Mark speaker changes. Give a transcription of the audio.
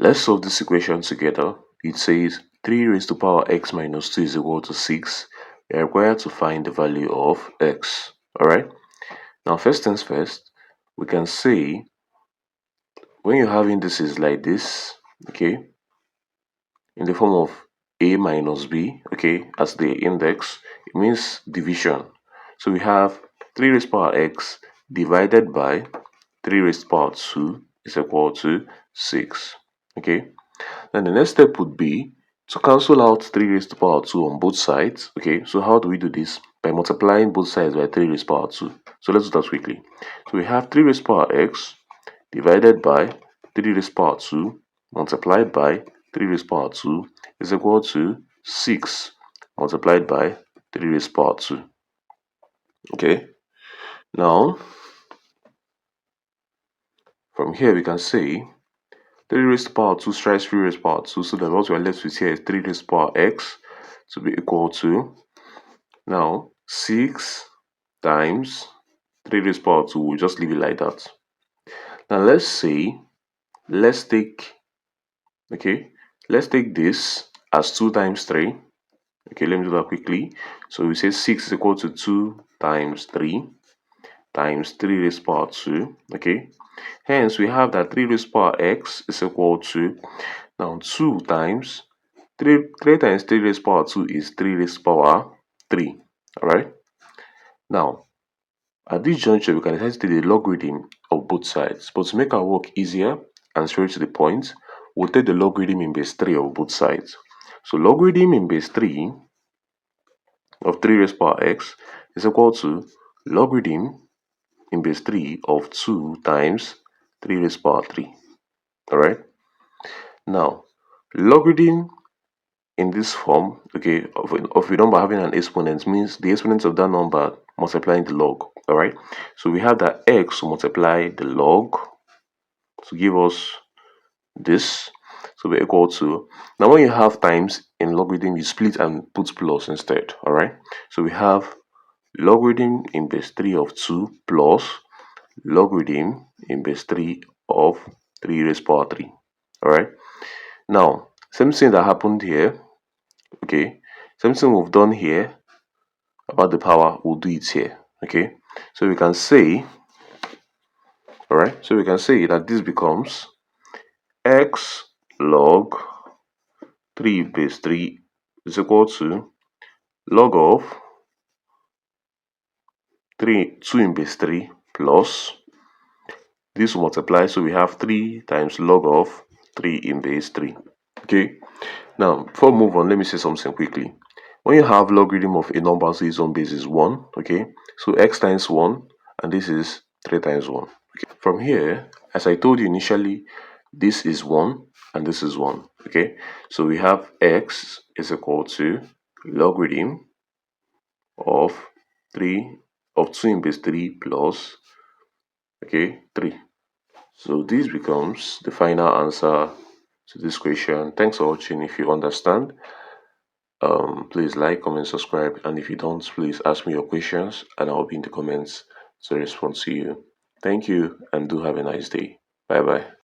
Speaker 1: Let's solve this equation together. It says 3 raised to power x minus 2 is equal to 6. We are required to find the value of x. Alright? Now first things first, we can say when you're having indices like this, okay, in the form of a minus b, okay, as the index, it means division. So we have 3 raised to power x divided by 3 raised to power 2 is equal to 6. Okay. Then the next step would be to cancel out 3 raised to power 2 on both sides. Okay, so how do we do this? By multiplying both sides by 3 raised to power 2. So let's do that quickly. So we have 3 raised to power x divided by 3 raised to power 2 multiplied by 3 raised to power 2 is equal to 6 multiplied by 3 raised to power 2. Okay, now from here we can say 3 raised to power 2 strikes 3 raised to power 2. So then what we are left with here is 3 raised to power x to be equal to, now 6 times 3 raised to power 2. We'll just leave it like that. Now let's take this as 2 times 3. Okay, let me do that quickly. So we say 6 is equal to 2 times 3 times 3 raised to power 2. Okay, hence we have that 3 raised to power x is equal to, now 2 times 3 times 3 raised to power 2 is 3 raised to power 3. Alright, now at this juncture we can decide to take the logarithm of both sides, but to make our work easier and straight to the point, we'll take the logarithm in base 3 of both sides. So logarithm in base 3 of 3 raised to power x is equal to logarithm in base 3 of 2 times 3 raised to power 3. Alright, now logarithm in this form, okay, of a number having an exponent means the exponent of that number multiplying the log. Alright, so we have that x will multiply the log to give us this, so we're equal to, now when you have times in logarithm you split and put plus instead. Alright, so we have logarithm in base 3 of 2 plus logarithm in base 3 of 3 raised to power 3. Alright, now same thing that happened here. Okay, same thing we've done here about the power, we'll do it here. Okay, so we can say, alright, so we can say that this becomes x log 3 base 3 is equal to log of 2 in base 3 plus this will multiply, so we have 3 times log of 3 in base 3. Okay, now before we move on, let me say something quickly. When you have logarithm of a number, so its own base is 1, okay, so x times 1 and this is 3 times 1. Okay, from here, as I told you initially, this is 1 and this is 1. Okay, so we have x is equal to logarithm of 2 in base 3 plus, okay, 3. So this becomes the final answer to this question. Thanks for watching. If you understand, please like, comment, subscribe, and if you don't, please ask me your questions and I'll be in the comments to respond to you. Thank you and do have a nice day. Bye bye.